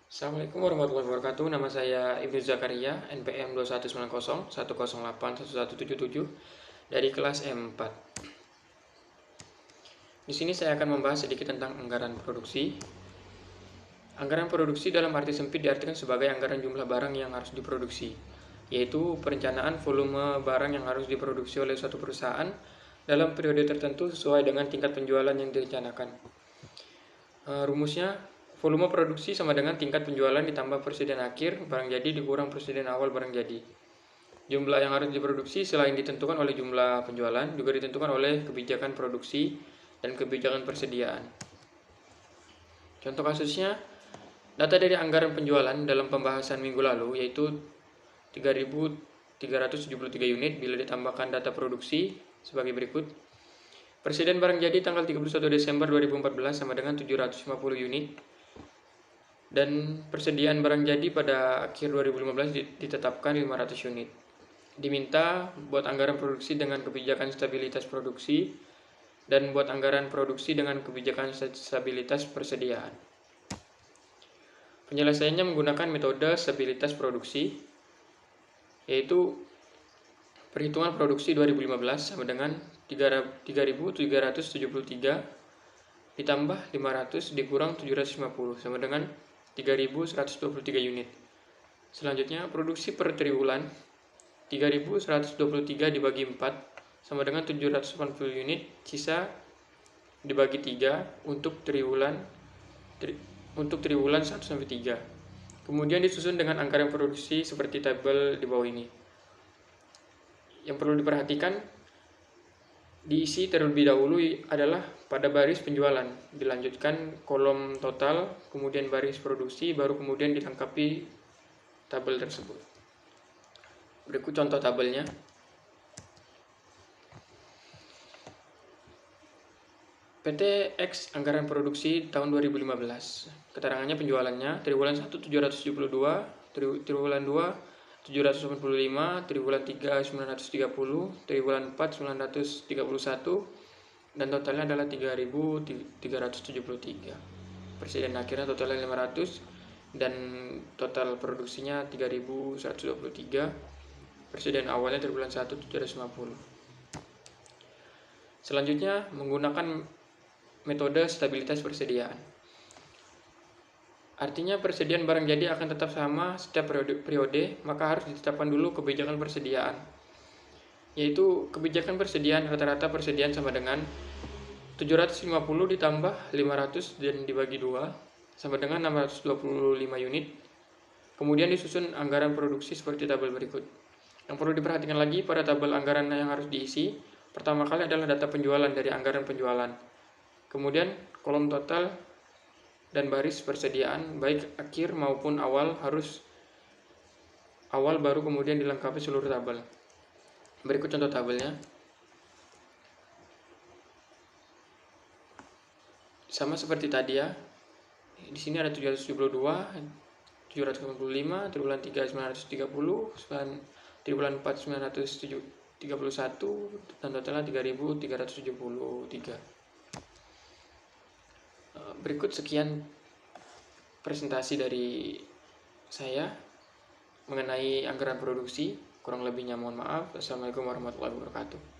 Assalamualaikum warahmatullahi wabarakatuh. Nama saya Ibnu Zakaria, NPM 219010081177 dari kelas M4. Di sini saya akan membahas sedikit tentang anggaran produksi. Anggaran produksi dalam arti sempit diartikan sebagai anggaran jumlah barang yang harus diproduksi, yaitu perencanaan volume barang yang harus diproduksi oleh suatu perusahaan dalam periode tertentu sesuai dengan tingkat penjualan yang direncanakan. Rumusnya, volume produksi sama dengan tingkat penjualan ditambah persediaan akhir barang jadi dikurang persediaan awal barang jadi. Jumlah yang harus diproduksi selain ditentukan oleh jumlah penjualan, juga ditentukan oleh kebijakan produksi dan kebijakan persediaan. Contoh kasusnya, data dari anggaran penjualan dalam pembahasan minggu lalu yaitu 3.373 unit bila ditambahkan data produksi sebagai berikut. Persediaan barang jadi tanggal 31 Desember 2014 sama dengan 750 unit. Dan persediaan barang jadi pada akhir 2015 ditetapkan 500 unit. Diminta buat anggaran produksi dengan kebijakan stabilitas produksi dan buat anggaran produksi dengan kebijakan stabilitas persediaan. Penyelesaiannya menggunakan metode stabilitas produksi, yaitu perhitungan produksi 2015 sama dengan 3.373 ditambah 500 dikurang 750 sama dengan 3.123 unit. Selanjutnya, produksi per triwulan 3.123 dibagi 4 sama dengan 780 unit, sisa dibagi 3 untuk triwulan 1 sampai 3. Kemudian disusun dengan anggaran produksi seperti tabel di bawah ini. Yang perlu diperhatikan, diisi terlebih dahulu adalah pada baris penjualan, dilanjutkan kolom total, kemudian baris produksi, baru kemudian dilengkapi tabel tersebut. Berikut contoh tabelnya. PT X anggaran produksi tahun 2015. Keterangannya penjualannya, triwulan 1 772, triwulan 2 785, triwulan 3 930, triwulan 4 931, dan totalnya adalah 3.373. Persediaan akhirnya totalnya 500 dan total produksinya 3.123. Persediaan awalnya triwulan 1 750. Selanjutnya menggunakan metode stabilitas persediaan. Artinya persediaan barang jadi akan tetap sama setiap periode, maka harus ditetapkan dulu kebijakan persediaan. Yaitu kebijakan persediaan rata-rata persediaan sama dengan 750 ditambah 500 dan dibagi 2 sama dengan 625 unit. Kemudian disusun anggaran produksi seperti tabel berikut. Yang perlu diperhatikan lagi pada tabel anggaran yang harus diisi, pertama kali adalah data penjualan dari anggaran penjualan. Kemudian kolom total dan baris persediaan baik akhir maupun awal harus awal baru kemudian dilengkapi seluruh tabel. Berikut contoh tabelnya. Sama seperti tadi ya. Di sini ada 772, 785, triwulan 3 930, triwulan 4 931 dan totalnya 3.373. Berikut sekian presentasi dari saya mengenai anggaran produksi. Kurang lebihnya mohon maaf. Assalamualaikum warahmatullahi wabarakatuh.